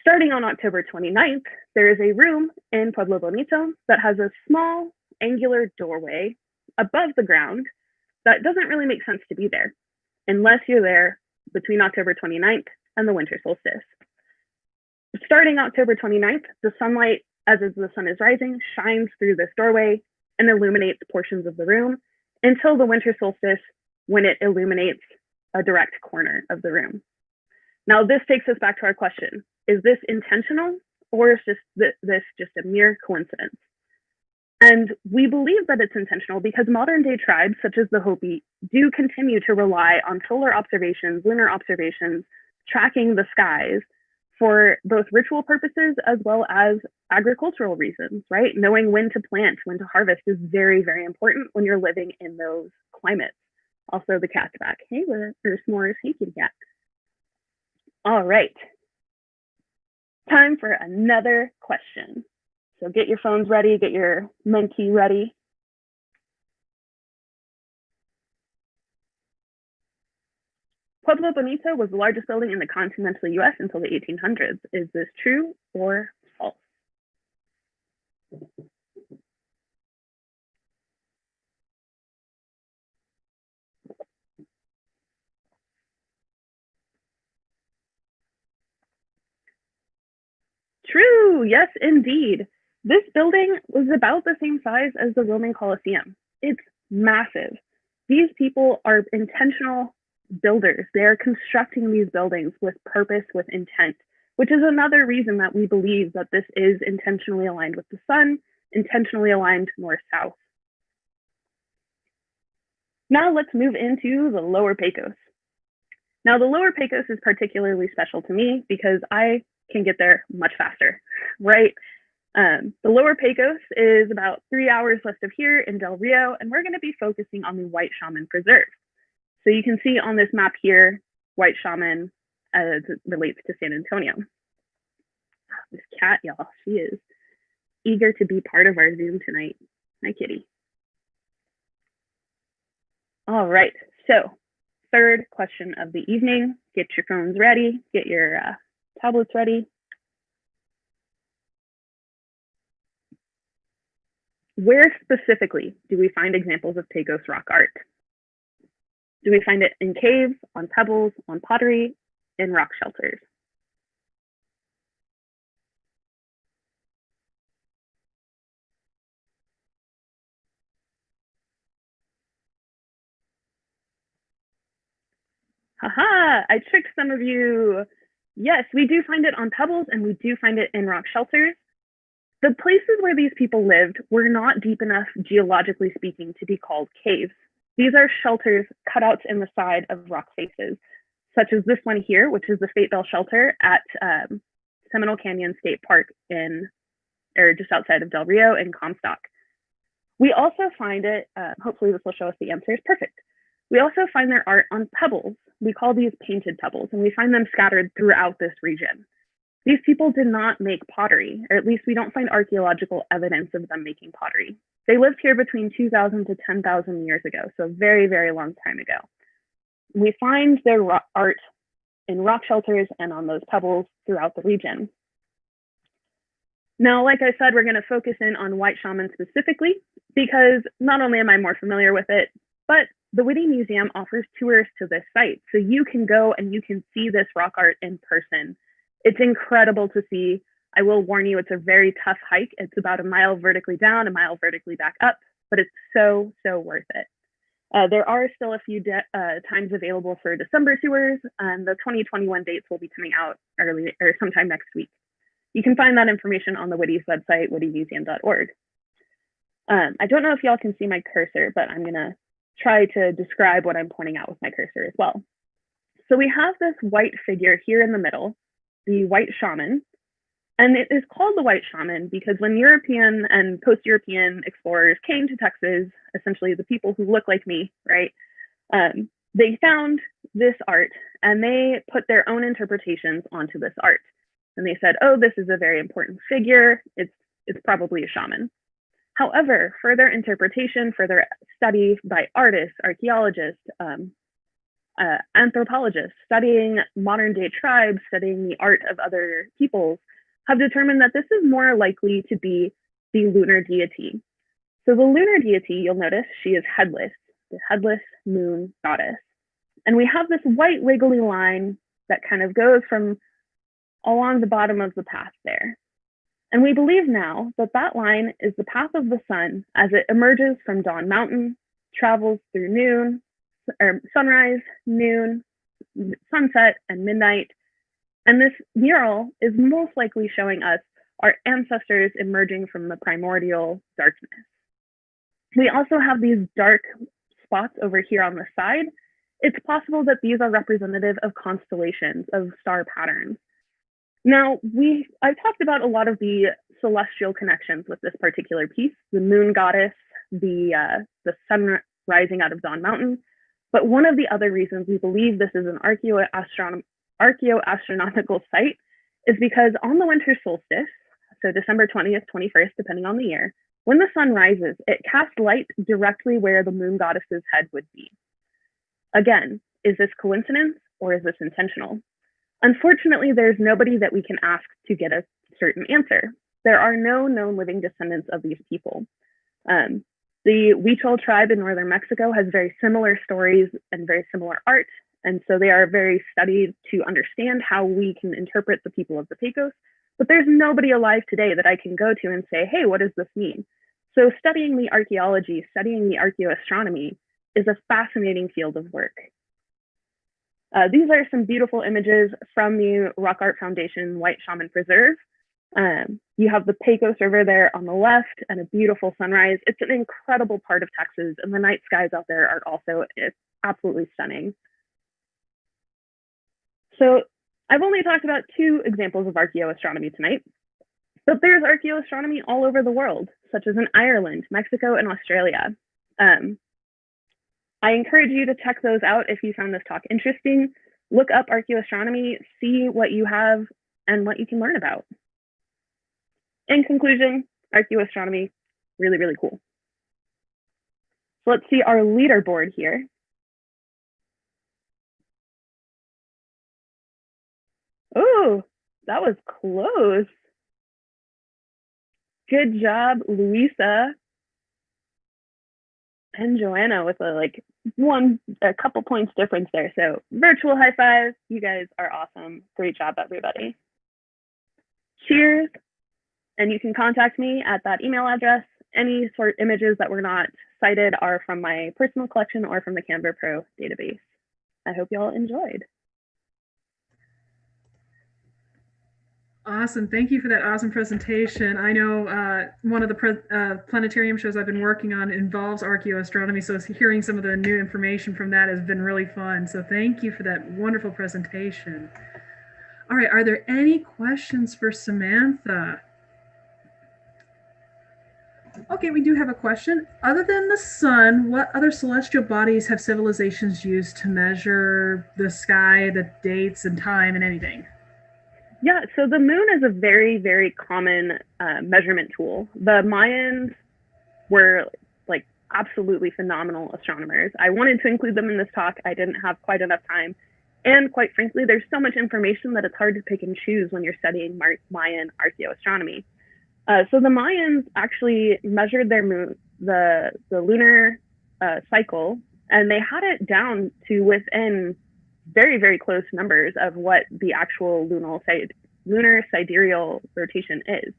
Speaker 3: Starting on October 29th, there is a room in Pueblo Bonito that has a small angular doorway above the ground that doesn't really make sense to be there unless you're there between October 29th and the winter solstice. Starting October 29th, the sunlight, as the sun is rising, shines through this doorway and illuminates portions of the room until the winter solstice, when it illuminates a direct corner of the room. Now, this takes us back to our question. Is this intentional, or is this just a mere coincidence? And we believe that it's intentional because modern day tribes, such as the Hopi, do continue to rely on solar observations, lunar observations, tracking the skies for both ritual purposes as well as agricultural reasons, right? Knowing when to plant, when to harvest is very, very important when you're living in those climates. Also, the cat's back. Hey, there's s'mores. Hey, kitty cat. All right. Time for another question. So get your phones ready, get your Menti ready. Pueblo Bonito was the largest building in the continental US until the 1800s. Is this true or false? True, yes, indeed. This building was about the same size as the Roman Colosseum. It's massive. These people are intentional builders. They are constructing these buildings with purpose, with intent, which is another reason that we believe that this is intentionally aligned with the sun, intentionally aligned north-south. Now let's move into the Lower Pecos. Now the Lower Pecos is particularly special to me because I can get there much faster, right? The Lower Pecos is about 3 hours west of here in Del Rio, and we're going to be focusing on the White Shaman Preserve. So you can see on this map here, White Shaman as it relates to San Antonio. This cat, y'all, she is eager to be part of our Zoom tonight. Hi, kitty. All right, so third question of the evening. Get your phones ready, get your tablets ready. Where specifically do we find examples of Pecos rock art? Do we find it in caves, on pebbles, on pottery, in rock shelters? Haha, I tricked some of you. Yes, we do find it on pebbles and we do find it in rock shelters. The places where these people lived were not deep enough, geologically speaking, to be called caves. These are shelters, cutouts in the side of rock faces, such as this one here, which is the Fate Bell Shelter at Seminole Canyon State Park or just outside of Del Rio in Comstock. We also find it, hopefully this will show us the answers, perfect. We also find their art on pebbles. We call these painted pebbles, and we find them scattered throughout this region. These people did not make pottery, or at least we don't find archaeological evidence of them making pottery. They lived here between 2,000 to 10,000 years ago, so a very, very long time ago. We find their art in rock shelters and on those pebbles throughout the region. Now, like I said, we're going to focus in on White Shaman specifically, because not only am I more familiar with it, but the Witte Museum offers tours to this site. So you can go and you can see this rock art in person. It's incredible to see. I will warn you, it's a very tough hike. It's about a mile vertically down, a mile vertically back up, but it's so, so worth it. There are still a few times available for December tours, and the 2021 dates will be coming out early or sometime next week. You can find that information on the Witte's website, wittemuseum.org. I don't know if y'all can see my cursor, but I'm gonna try to describe what I'm pointing out with my cursor as well. So we have this white figure here in the middle, the White Shaman, and it is called the White Shaman because when European and post-European explorers came to Texas, essentially the people who look like me, right, they found this art and they put their own interpretations onto this art. And they said, oh, this is a very important figure. It's probably a shaman. However, further interpretation, further study by artists, archaeologists, anthropologists, studying modern day tribes, studying the art of other peoples, have determined that this is more likely to be the lunar deity. So the lunar deity, you'll notice, she is headless, the headless moon goddess. And we have this white wiggly line that kind of goes from along the bottom of the path there. And we believe now that that line is the path of the sun as it emerges from Dawn Mountain, travels through noon, or sunrise, noon, sunset, and midnight. And this mural is most likely showing us our ancestors emerging from the primordial darkness. We also have these dark spots over here on the side. It's possible that these are representative of constellations, of star patterns. Now, I've talked about a lot of the celestial connections with this particular piece, the moon goddess, the sun rising out of Dawn Mountain. But one of the other reasons we believe this is an archaeoastronomical site is because on the winter solstice, so December 20th, 21st, depending on the year, when the sun rises, it casts light directly where the moon goddess's head would be. Again, is this coincidence or is this intentional? Unfortunately, there's nobody that we can ask to get a certain answer. There are no known living descendants of these people. The Witte tribe in northern Mexico has very similar stories and very similar art, and so they are very studied to understand how we can interpret the people of the Pecos, but there's nobody alive today that I can go to and say, hey, what does this mean? So studying the archaeology, studying the archaeoastronomy is a fascinating field of work. These are some beautiful images from the Rock Art Foundation White Shaman Preserve. You have the Pecos River there on the left and a beautiful sunrise. It's an incredible part of Texas, and the night skies out there are also absolutely stunning. So I've only talked about 2 examples of archaeoastronomy tonight, but there's archaeoastronomy all over the world, such as in Ireland, Mexico, and Australia. I encourage you to check those out if you found this talk interesting. Look up archaeoastronomy, see what you have and what you can learn about. In conclusion, archaeoastronomy, really, really cool. So let's see our leaderboard here. Oh, that was close. Good job, Louisa and Joanna with a couple points difference there. So virtual high five. You guys are awesome. Great job, everybody. Cheers. And you can contact me at that email address. Any sort of images that were not cited are from my personal collection or from the Canva Pro database. I hope you all enjoyed.
Speaker 1: Awesome. Thank you for that awesome presentation. I know one of the planetarium shows I've been working on involves archaeoastronomy, so hearing some of the new information from that has been really fun. So thank you for that wonderful presentation. All right, are there any questions for Samantha? Okay, we do have a question. Other than the sun, what other celestial bodies have civilizations used to measure the sky, the dates and time and anything?
Speaker 3: Yeah, so the moon is a very, very common measurement tool. The Mayans were absolutely phenomenal astronomers. I wanted to include them in this talk. I didn't have quite enough time. And quite frankly, there's so much information that it's hard to pick and choose when you're studying Mayan archaeoastronomy. So the Mayans actually measured their moon, the lunar cycle, and they had it down to within very, very close numbers of what the actual lunar sidereal rotation is.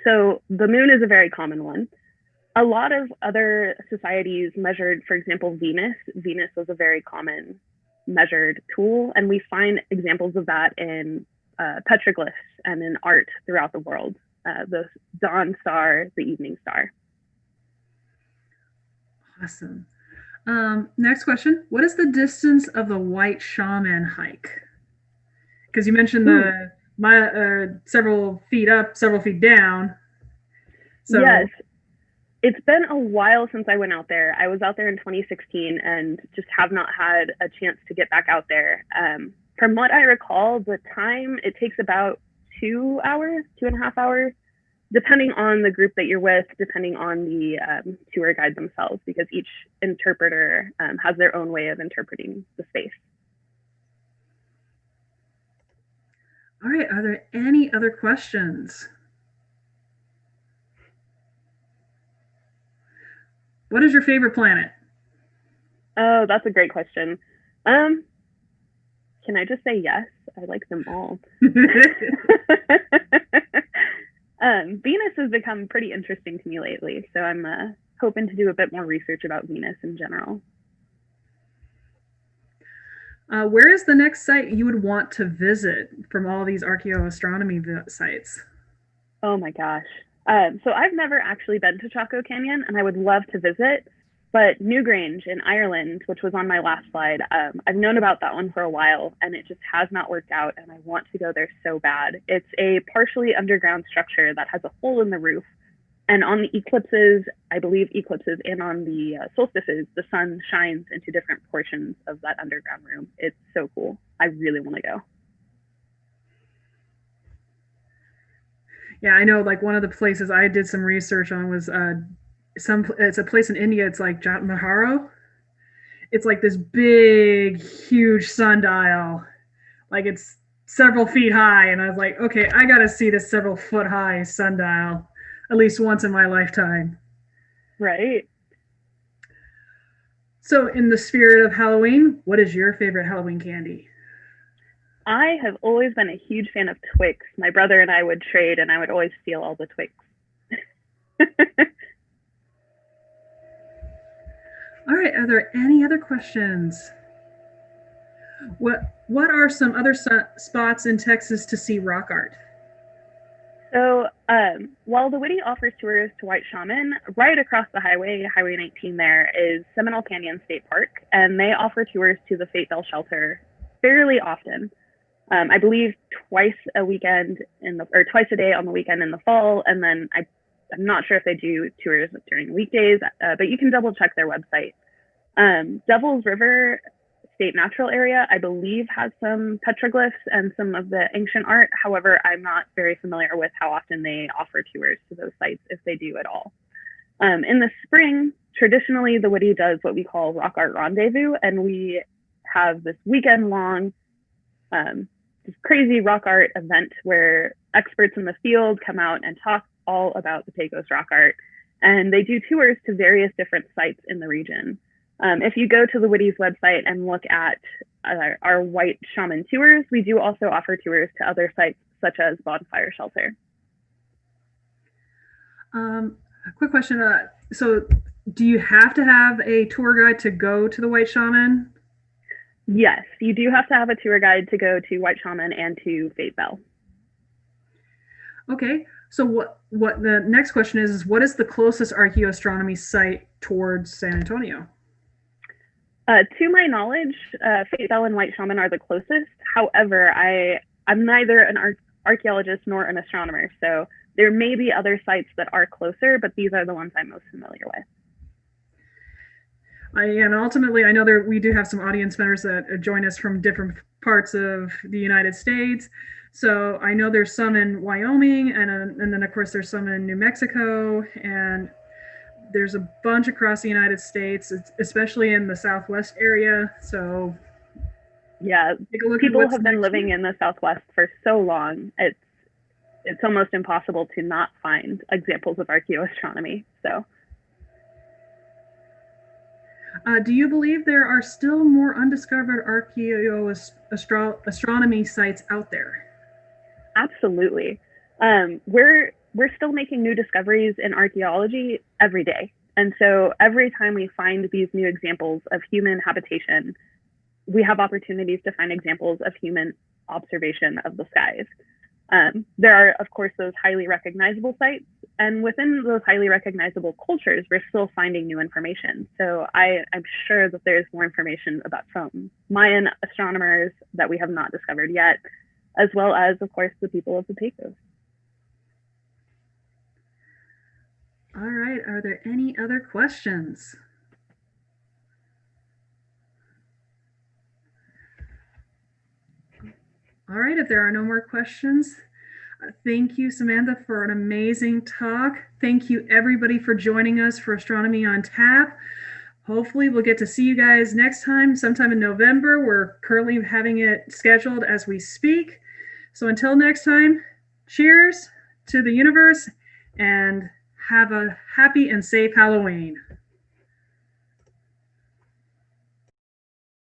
Speaker 3: So the moon is a very common one. A lot of other societies measured, for example, Venus. Venus was a very common measured tool, and we find examples of that in petroglyphs and in art throughout the world. The dawn star, the evening star.
Speaker 1: Awesome. Next question. What is the distance of the White Shaman hike? Because you mentioned several feet up, several feet down. So
Speaker 3: yes. It's been a while since I went out there. I was out there in 2016 and just have not had a chance to get back out there. From what I recall, the time, it takes about 2 hours, 2.5 hours. depending on the group that you're with, depending on the tour guide themselves, because each interpreter has their own way of interpreting the space.
Speaker 1: All right, are there any other questions? What is your favorite planet?
Speaker 3: Oh, that's a great question. Can I just say yes? I like them all. Venus has become pretty interesting to me lately, so I'm hoping to do a bit more research about Venus in general.
Speaker 1: Where is the next site you would want to visit from all these archaeoastronomy sites?
Speaker 3: Oh my gosh. So I've never actually been to Chaco Canyon, and I would love to visit. But Newgrange in Ireland, which was on my last slide, I've known about that one for a while, and it just has not worked out, and I want to go there so bad. It's a partially underground structure that has a hole in the roof, and on the eclipses, I believe eclipses, and on the solstices, the sun shines into different portions of that underground room. It's so cool. I really want to go.
Speaker 1: Yeah, I know, like one of the places I did some research on was it's a place in India. It's like Jatmaharo. It's like this big, huge sundial. Like it's several feet high. And I was like, okay, I got to see this several foot high sundial at least once in my lifetime.
Speaker 3: Right.
Speaker 1: So in the spirit of Halloween, what is your favorite Halloween candy?
Speaker 3: I have always been a huge fan of Twix. My brother and I would trade, and I would always steal all the Twix.
Speaker 1: All right, are there any other questions? What are some other spots in Texas to see rock art?
Speaker 3: So while the Witte offers tours to White Shaman, right across the highway, Highway 19 there, is Seminole Canyon State Park, and they offer tours to the Fate Bell Shelter fairly often. I believe twice a day on the weekend in the fall, and then I'm not sure if they do tours during weekdays, but you can double check their website. Devil's River State Natural Area, I believe, has some petroglyphs and some of the ancient art. However, I'm not very familiar with how often they offer tours to those sites, if they do at all. In the spring, traditionally, the Witte does what we call Rock Art Rendezvous, and we have this weekend-long this crazy rock art event where experts in the field come out and talk all about the Pecos rock art. And they do tours to various different sites in the region. If you go to the Witte's website and look at our White Shaman tours, we do also offer tours to other sites such as Bonfire Shelter.
Speaker 1: Quick question. So do you have to have a tour guide to go to the White Shaman?
Speaker 3: Yes, you do have to have a tour guide to go to White Shaman and to Fate Bell.
Speaker 1: Okay, so what the next question is what is the closest archaeoastronomy site towards San Antonio?
Speaker 3: To my knowledge, Fate Bell and White Shaman are the closest. However, I'm neither an archaeologist nor an astronomer, so there may be other sites that are closer, but these are the ones I'm most familiar with.
Speaker 1: And ultimately, I know we do have some audience members that join us from different parts of the United States. So I know there's some in Wyoming, and then of course there's some in New Mexico, and there's a bunch across the United States, especially in the Southwest area. So
Speaker 3: yeah, people have been living in the Southwest for so long. It's almost impossible to not find examples of archaeoastronomy. So.
Speaker 1: Do you believe there are still more undiscovered archaeoastronomy sites out there?
Speaker 3: Absolutely. We're still making new discoveries in archaeology every day. And so every time we find these new examples of human habitation, we have opportunities to find examples of human observation of the skies. There are, of course, those highly recognizable sites, and within those highly recognizable cultures, we're still finding new information. So I'm sure that there's more information from Mayan astronomers that we have not discovered yet, as well as, of course, the people of the Pecos.
Speaker 1: All right, are there any other questions? All right, if there are no more questions, Thank you, Samantha, for an amazing talk. Thank you, everybody, for joining us for Astronomy on Tap. Hopefully, we'll get to see you guys next time, sometime in November. We're currently having it scheduled as we speak. So until next time, cheers to the universe and have a happy and safe Halloween.